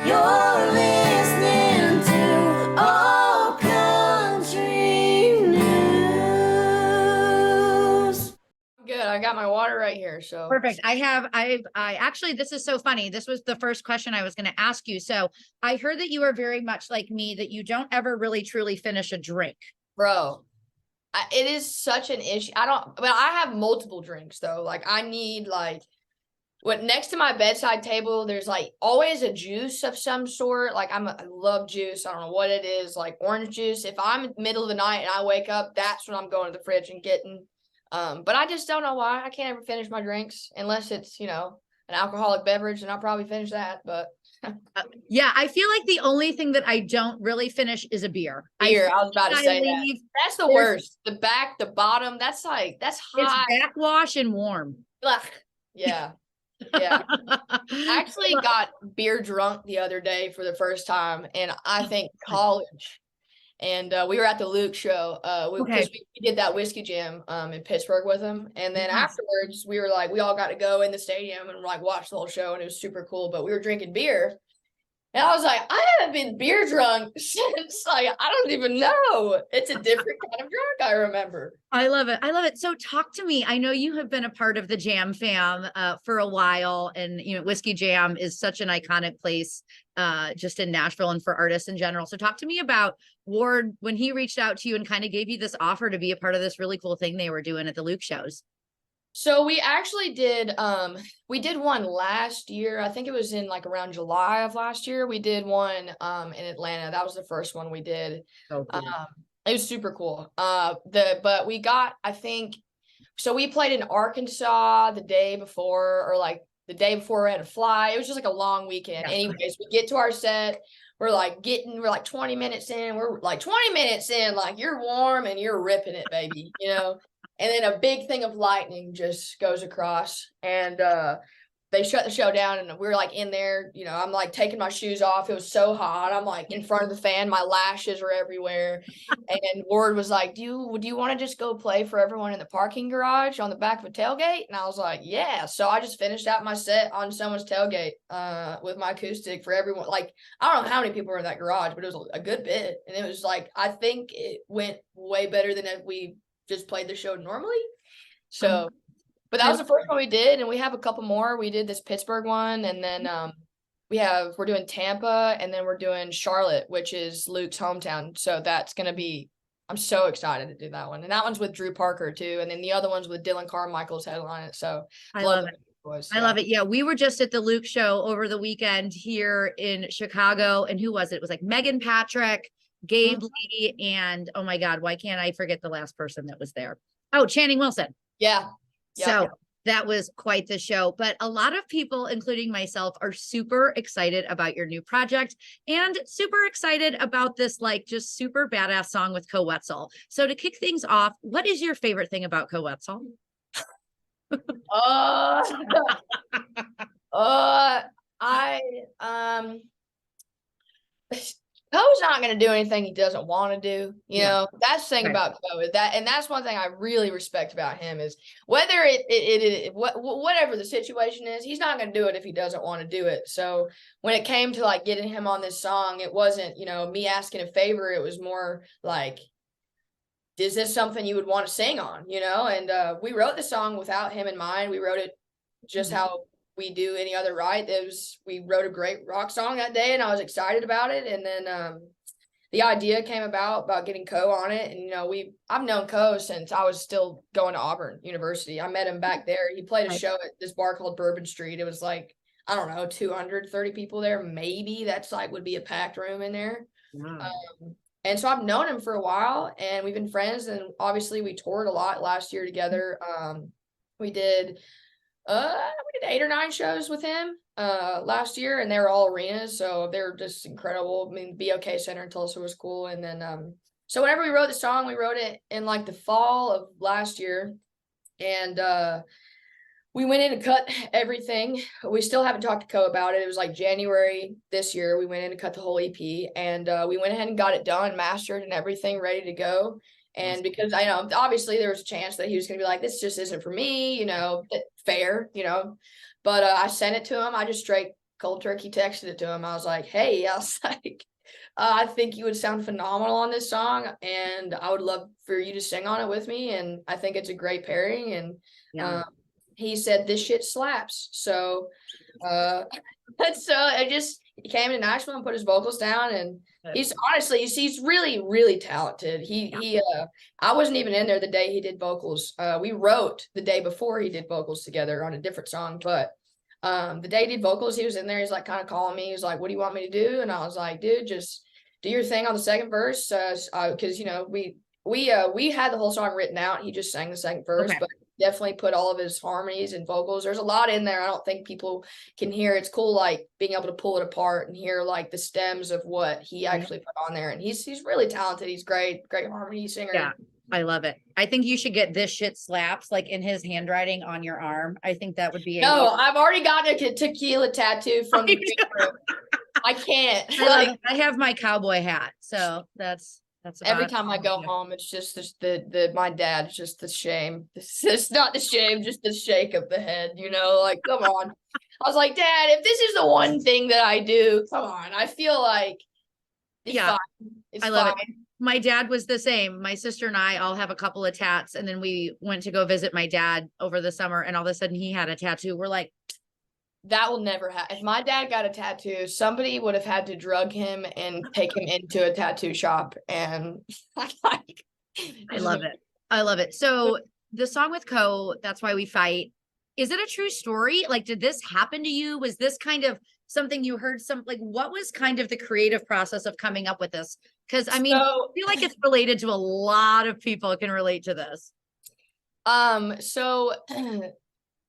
You're listening to All Country News. Good. I got my water right here. So Perfect. I actually, this is so funny. This was the first question I was going to ask you. So I heard that you are very much like me, that you don't ever really truly finish a drink. bro, it is such an issue. I have multiple drinks though. Like I need what next to my bedside table, there's like always a juice of some sort. Like I love juice. I don't know what it is, like orange juice. If I'm in the middle of the night and I wake up, that's when I'm going to the fridge and getting. But I just don't know why I can't ever finish my drinks unless it's, an alcoholic beverage, and I'll probably finish that. But Yeah, I feel like the only thing that I don't really finish is a beer. beer, I was about to say that. That's the worst. The back, the bottom, that's hot. It's backwash and warm. Ugh. Yeah. Yeah. I actually got beer drunk the other day for the first time, and I think college. And we were at the Luke show because we did that whiskey jam in Pittsburgh with him. And then afterwards, we were like, we all got to go in the stadium and like watch the whole show, and it was super cool. But we were drinking beer. And I was like, I haven't been beer drunk since I don't even know. It's a different kind of drunk, I remember. I love it. I love it. So talk to me. I know you have been a part of the Jam fam for a while, and Whiskey Jam is such an iconic place just in Nashville and for artists in general. So talk to me about Ward when he reached out to you and kind of gave you this offer to be a part of this really cool thing they were doing at the Luke shows. So we actually did one last year. I think it was in like around July of last year. We did one in Atlanta. That was the first one we did. Oh, cool. It was super cool. But we got, I think, so we played in Arkansas the day before, or like the day before we had to fly. It was just like a long weekend. Yeah. Anyways, we get to our set. We're like 20 minutes in. We're like 20 minutes in, like you're warm and you're ripping it, baby, And then a big thing of lightning just goes across, and they shut the show down, and we're like in there, I'm like taking my shoes off. It was so hot. I'm like in front of the fan. My lashes are everywhere. And Ward was like, do you want to just go play for everyone in the parking garage on the back of a tailgate? And I was like, yeah. So I just finished out my set on someone's tailgate with my acoustic for everyone. Like, I don't know how many people were in that garage, but it was a good bit. And it was like, I think it went way better than if we just played the show normally. So but that was the first one we did, and we have a couple more. We did this Pittsburgh one, and then we're doing Tampa, and then we're doing Charlotte, which is Luke's hometown. So that's gonna be, I'm so excited to do that one. And that one's with Drew Parker too, and then the other one's with Dylan Carmichael's headline it. So I love it. I love it. Yeah, we were just at the Luke show over the weekend here in Chicago, and who was it? It was like Megan Patrick, Gabe Lee, and oh my God, why can't I forget the last person that was there? Oh, Channing Wilson. Yeah. So that was quite the show. But a lot of people, including myself, are super excited about your new project and super excited about this, like, just super badass song with Wetzel. So to kick things off, what is your favorite thing about Wetzel? Co's not going to do anything he doesn't want to do. That's the thing about Co is that, and that's one thing I really respect about him is whether whatever the situation is, he's not going to do it if he doesn't want to do it. So when it came to like getting him on this song, it wasn't, me asking a favor. It was more like, is this something you would want to sing on, And we wrote the song without him in mind. We wrote it just how we do any other we wrote a great rock song that day, and I was excited about it. And then the idea came about getting Co on it. And I've known Co since I was still going to Auburn University. I met him back there. He played a show at this bar called Bourbon Street. It was like, I don't know, 230 people there, maybe. That's like would be a packed room in there. Wow. And so I've known him for a while, and we've been friends, and obviously we toured a lot last year together. We did 8 or 9 shows with him last year, and they were all arenas, so they were just incredible. I mean, BOK Center in Tulsa was cool. And then so whenever we wrote the song, we wrote it in like the fall of last year, and we went in and cut everything. We still haven't talked to Co about it. It was like January this year. We went in and cut the whole EP, and we went ahead and got it done, mastered, and everything ready to go. And because I know, obviously there was a chance that he was going to be like, this just isn't for me, fair, but I sent it to him. I just straight cold turkey texted it to him. I was like, hey, I was like, I think you would sound phenomenal on this song, and I would love for you to sing on it with me. And I think it's a great pairing. And Yeah. he said, this shit slaps. So, so he came to Nashville and put his vocals down, and he's honestly, he's really, really talented. I wasn't even in there the day he did vocals. We wrote the day before he did vocals together on a different song, but the day he did vocals, he was in there. He's like kind of calling me. He's like, what do you want me to do? And I was like, dude, just do your thing on the second verse. Cause we had the whole song written out. He just sang the second verse, but definitely put all of his harmonies and vocals. There's a lot in there. I don't think people can hear. It's cool, like being able to pull it apart and hear like the stems of what he actually put on there. And he's really talented. He's great harmony singer. Yeah, I love it. I think you should get this shit slaps like in his handwriting on your arm. I think that would be no. I've already gotten a tequila tattoo from the room. I can't. I have my cowboy hat, so that's every time I go home, it's just my dad. It's just the shame. It's not the shame, just the shake of the head. Like, come on. I was like, Dad, if this is the one thing that I do, come on. I feel like it's fine. I love it. My dad was the same. My sister and I all have a couple of tats, and then we went to go visit my dad over the summer, and all of a sudden he had a tattoo. We're like, that will never happen. If my dad got a tattoo, somebody would have had to drug him and take him into a tattoo shop. And I love it. I love it. So the song with Co, That's Why We Fight. Is it a true story? Like, did this happen to you? Was this kind of something you heard what was kind of the creative process of coming up with this? Because I mean, I feel like it's related to a lot of people can relate to this. So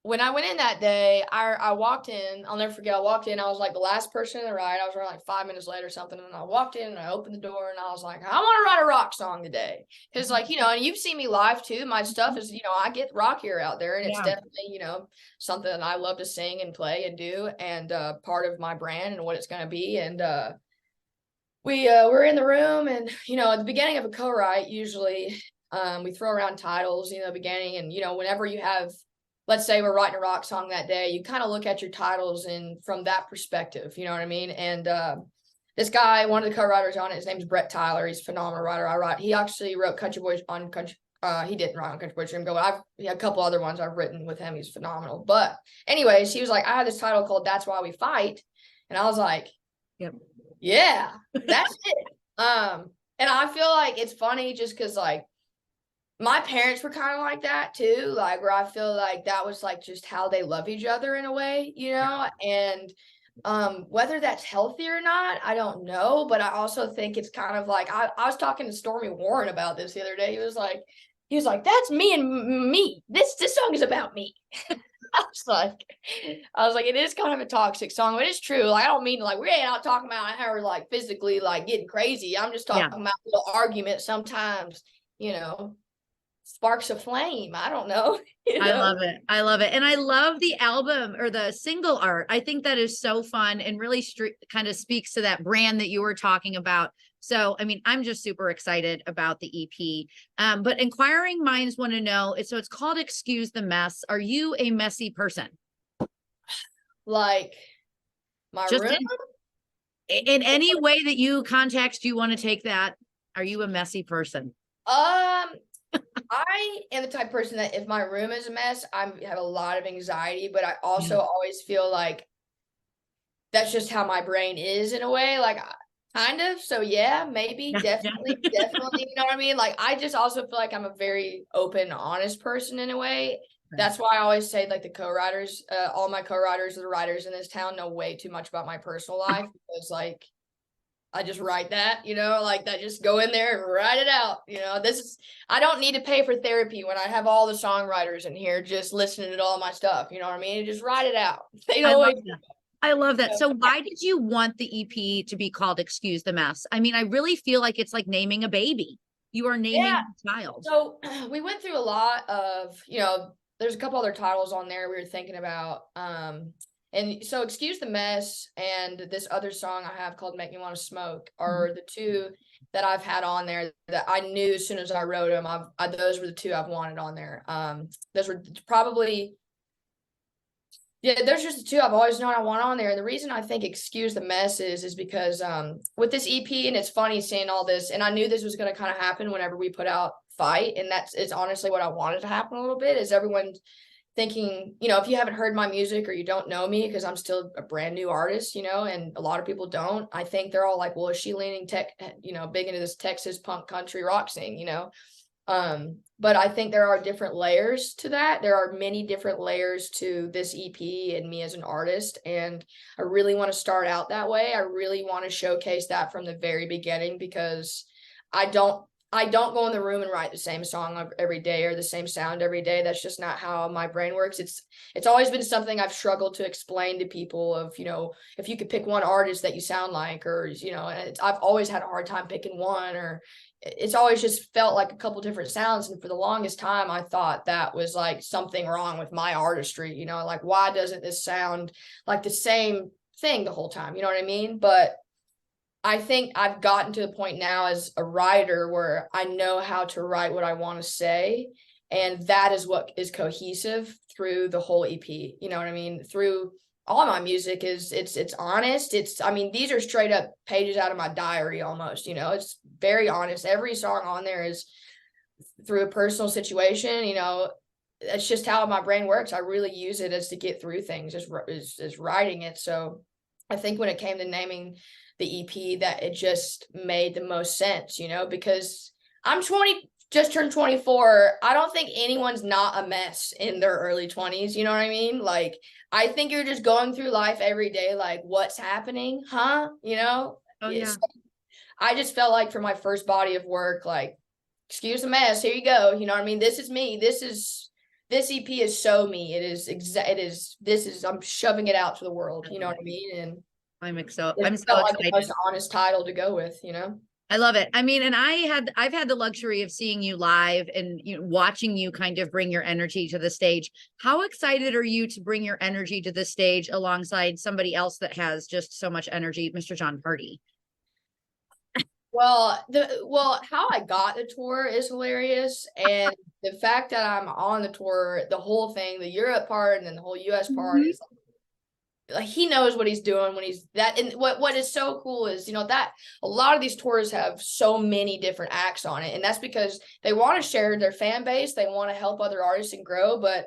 when I went in that day, I walked in. I'll never forget. I walked in. I was like the last person in the ride. I was around like 5 minutes late or something. And I walked in and I opened the door and I was like, I want to write a rock song today. Because like, and you've seen me live too. My stuff is, I get rockier out there. And it's definitely, something that I love to sing and play and do. And part of my brand and what it's going to be. And we're in the room. And, at the beginning of a co-write, usually we throw around titles, beginning. And, whenever you have, let's say we're writing a rock song that day, you kind of look at your titles and from that perspective, you know what I mean? And this guy, one of the co-writers on it, his name's Brett Tyler. He's a phenomenal writer. He actually wrote Country Boys on Country. He didn't write on Country Boys Dream Go, but he had a couple other ones I've written with him. He's phenomenal. But anyways, he was like, I had this title called That's Why We Fight. And I was like, yeah, that's it. And I feel like it's funny just because like, my parents were kind of like that too, like where I feel like that was like just how they love each other in a way, and whether that's healthy or not, I don't know. But I also think it's kind of like I was talking to Stormy Warren about this the other day. He was like, that's me and me. This song is about me. I was like, it is kind of a toxic song, but it's true. Like, I don't mean like we ain't out talking about how we're like physically like getting crazy. I'm just talking about a little argument sometimes, sparks a flame. I don't know. I love it. I love it. And I love the album or the single art. I think that is so fun and really kind of speaks to that brand that you were talking about. So, I mean, I'm just super excited about the EP. But inquiring minds want to know, so it's called Excuse the Mess. Are you a messy person? Like my just room? In any way that you context, you want to take that. Are you a messy person? I am the type of person that if my room is a mess, I have a lot of anxiety, but I also always feel like that's just how my brain is in a way, like kind of. So yeah, maybe, definitely, you know what I mean? Like, I just also feel like I'm a very open, honest person in a way. Right. That's why I always say like the co-writers, all my co-writers or the writers in this town know way too much about my personal life because like, I just write that, like that, just go in there and write it out. I don't need to pay for therapy when I have all the songwriters in here just listening to all my stuff. You know what I mean? Just write it out. I love that. So why did you want the EP to be called Excuse the Mess? I mean, I really feel like it's like naming a baby. You are naming a child. So we went through a lot of, there's a couple other titles on there we were thinking about. And so Excuse the Mess and this other song I have called Make Me Want to Smoke are the two that I've had on there that I knew as soon as I wrote them. Those were the two I've wanted on there. Those were probably Yeah, there's just the two I've always known I want on there. And the reason I think Excuse the Mess is because with this EP, and it's funny seeing all this, and I knew this was gonna kind of happen whenever we put out Fight, and it's honestly what I wanted to happen a little bit, is everyone thinking, if you haven't heard my music or you don't know me, because I'm still a brand new artist, and a lot of people don't, I think they're all like, well, is she leaning big into this Texas punk country rock scene, but I think there are different layers to that. There are many different layers to this EP and me as an artist. And I really want to start out that way. I really want to showcase that from the very beginning, because I don't go in the room and write the same song every day or the same sound every day. That's just not how my brain works. It's always been something I've struggled to explain to people of, if you could pick one artist that you sound like, or, I've always had a hard time picking one, or it's always just felt like a couple different sounds. And for the longest time, I thought that was like something wrong with my artistry, like, why doesn't this sound like the same thing the whole time? You know what I mean? But I think I've gotten to the point now as a writer where I know how to write what I want to say. And that is what is cohesive through the whole EP. You know what I mean? Through all my music it's honest. These are straight up pages out of my diary almost, it's very honest. Every song on there is through a personal situation, it's just how my brain works. I really use it as to get through things, as writing it. So I think when it came to naming the EP, that it just made the most sense, because I'm 20, just turned 24. I don't think anyone's not a mess in their early 20s. You know what I mean? Like, I think you're just going through life every day, like, what's happening, huh? Oh, yeah. So I just felt like for my first body of work, like, excuse the mess, here you go. You know what I mean? This is me. This EP is so me. I'm shoving it out to the world. You know what I mean? And I'm so like excited. the most honest title to go with, I love it. And I've had the luxury of seeing you live and watching you kind of bring your energy to the stage. How excited are you to bring your energy to the stage alongside somebody else that has just so much energy, Mr. Jon Pardi? Well, how I got the tour is hilarious, and the fact that I'm on the tour, the whole thing, the Europe part and then the whole US part is like he knows what he's doing when he's that. And what is so cool is, that a lot of these tours have so many different acts on it. And that's because they want to share their fan base. They want to help other artists and grow. But,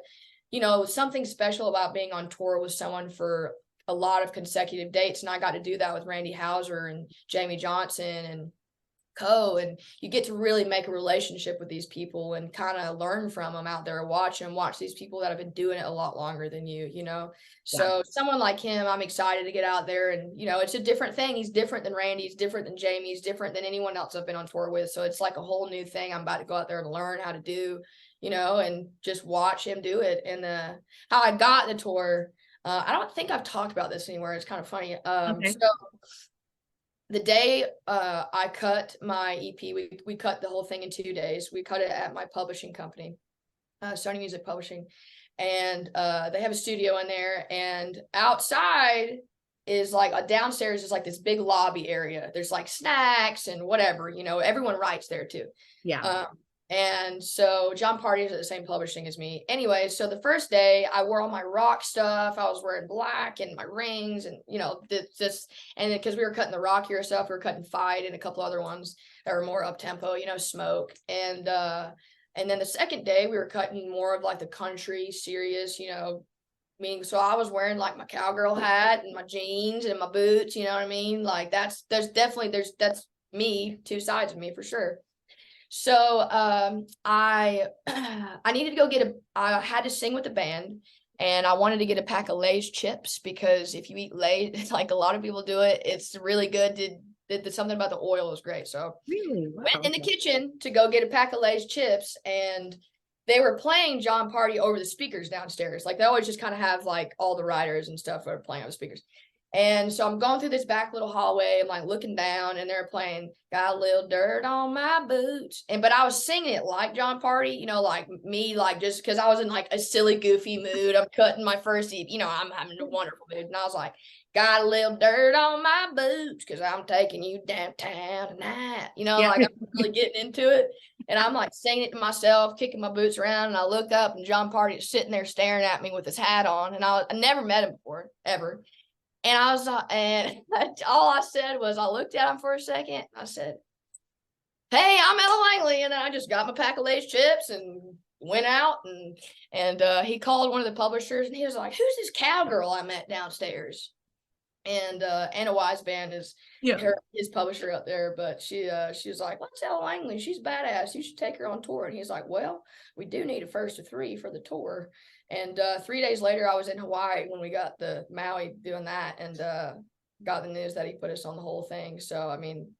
something special about being on tour with someone for a lot of consecutive dates. And I got to do that with Randy Houser and Jamie Johnson and and you get to really make a relationship with these people and kind of learn from them out there, watch these people that have been doing it a lot longer than you. So someone like him, I'm excited to get out there, and it's a different thing. He's different than Randy, he's different than Jamie, he's different than anyone else I've been on tour with. So it's like a whole new thing I'm about to go out there and learn how to do, and just watch him do it. And how I got the tour, I don't think I've talked about this anywhere. It's kind of funny. So the day I cut my EP, we cut the whole thing in 2 days. We cut it at my publishing company, Sony Music Publishing, and they have a studio in there. And outside is like downstairs is like this big lobby area. There's like snacks and whatever, everyone writes there too. Yeah. And so Jon Pardi is at the same publishing as me. Anyway, so the first day I wore all my rock stuff. I was wearing black and my rings and, and because we were cutting the rockier stuff, we were cutting Fight and a couple other ones that were more up tempo, Smoke. And then the second day we were cutting more of like the country serious, meaning, so I was wearing like my cowgirl hat and my jeans and my boots, you know what I mean? Like that's me, two sides of me for sure. So I needed to go I had to sing with the band, and I wanted to get a pack of Lay's chips, because if you eat Lay's, like a lot of people do it, it's really good. Something about the oil is great. So Really? Wow. went in the kitchen to go get a pack of Lay's chips, and they were playing Jon Pardi over the speakers downstairs. Like they always just kind of have like all the writers and stuff are playing on the speakers. And so I'm going through this back little hallway. I'm like looking down, and they're playing "Got a Little Dirt on My Boots," but I was singing it like John Party, like me, like just because I was in like a silly, goofy mood. I'm cutting my first, I'm having a wonderful mood, and I was like, "Got a little dirt on my boots because I'm taking you downtown tonight." Like I'm really getting into it, and I'm like singing it to myself, kicking my boots around, and I look up, and John Party is sitting there staring at me with his hat on, and I never met him before ever. And I was, and all I said was, I looked at him for a second. I said, "Hey, I'm Ella Langley," and then I just got my pack of Lay's chips and went out. And he called one of the publishers, and he was like, "Who's this cowgirl I met downstairs?" And Anna Weisband is his publisher up there, but she was like, "What's Ella Langley? She's badass. You should take her on tour." And he's like, "Well, we do need a first of 3 for the tour." And 3 days later, I was in Hawaii when we got the Maui doing that, and got the news that he put us on the whole thing. So I mean,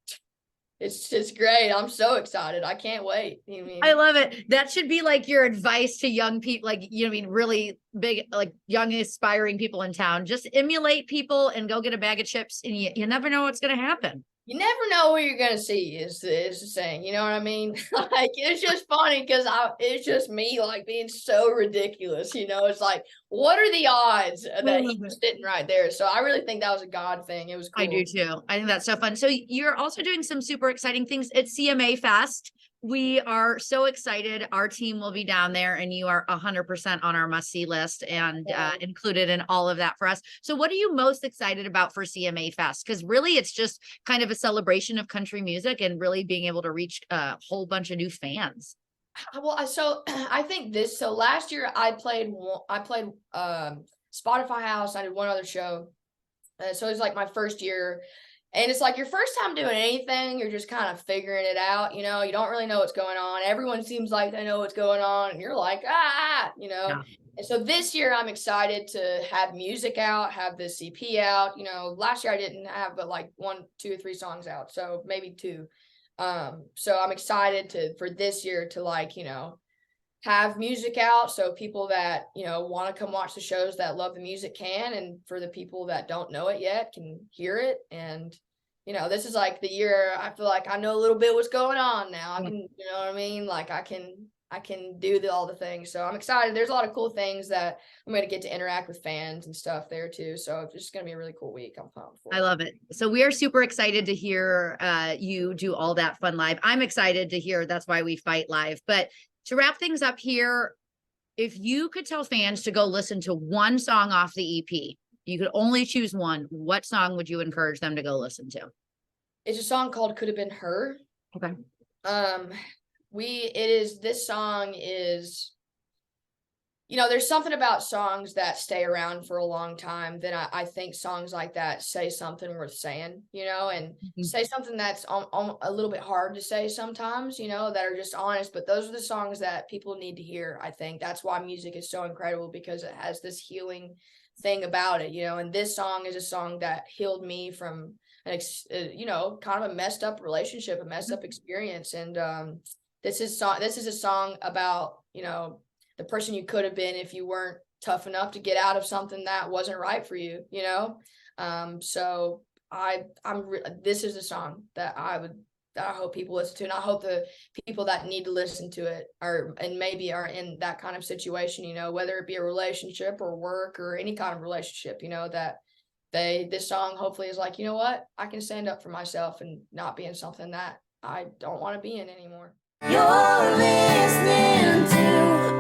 it's just great. I'm so excited. I can't wait. I love it. That should be like your advice to young people, like, really big, like young aspiring people in town. Just emulate people and go get a bag of chips, and you never know what's going to happen. You never know what you're gonna see is the saying, you know what I mean? Like, it's just funny because it's just me like being so ridiculous, it's like, what are the odds that he was sitting right there? So I really think that was a God thing. It was cool. I do too. I think that's so fun. So you're also doing some super exciting things at CMA Fest. We are so excited. Our team will be down there, and you are 100% on our must-see list and included in all of that for us. So what are you most excited about for CMA Fest? Because really, it's just kind of a celebration of country music and really being able to reach a whole bunch of new fans. Well, so I think so last year I played Spotify House. I did one other show. So it was like my first year. And it's like your first time doing anything, you're just kind of figuring it out. You don't really know what's going on. Everyone seems like they know what's going on, and you're like, Yeah. And so this year I'm excited to have music out, have the CP out. Last year I didn't have but like 1, 2, 3 songs out. So maybe 2. So I'm excited for this year to have music out. So people that, want to come watch the shows that love the music can, and for the people that don't know it yet can hear it. And, this is like the year I feel like I know a little bit what's going on now. I can, you know what I mean? Like I can do all the things. So I'm excited. There's a lot of cool things that I'm going to get to interact with fans and stuff there too. So it's just going to be a really cool week. I'm pumped for it. I love it. So we are super excited to hear you do all that fun live. I'm excited to hear That's Why We Fight live. But to wrap things up here, if you could tell fans to go listen to one song off the EP, you could only choose one, what song would you encourage them to go listen to? It's a song called Could Have Been Her. Okay. This song is, there's something about songs that stay around for a long time that I think songs like that say something worth saying, and say something that's a little bit hard to say sometimes, that are just honest. But those are the songs that people need to hear. I think that's why music is so incredible, because it has this healing thing about it, and this song is a song that healed me from kind of a messed up relationship, a messed up experience. And this is a song about, the person you could have been if you weren't tough enough to get out of something that wasn't right for you, So this is a song that I hope people listen to, and I hope the people that need to listen to it and maybe are in that kind of situation, whether it be a relationship or work or any kind of relationship, that this song hopefully is like, you know what, I can stand up for myself and not be in something that I don't want to be in anymore. You're listening to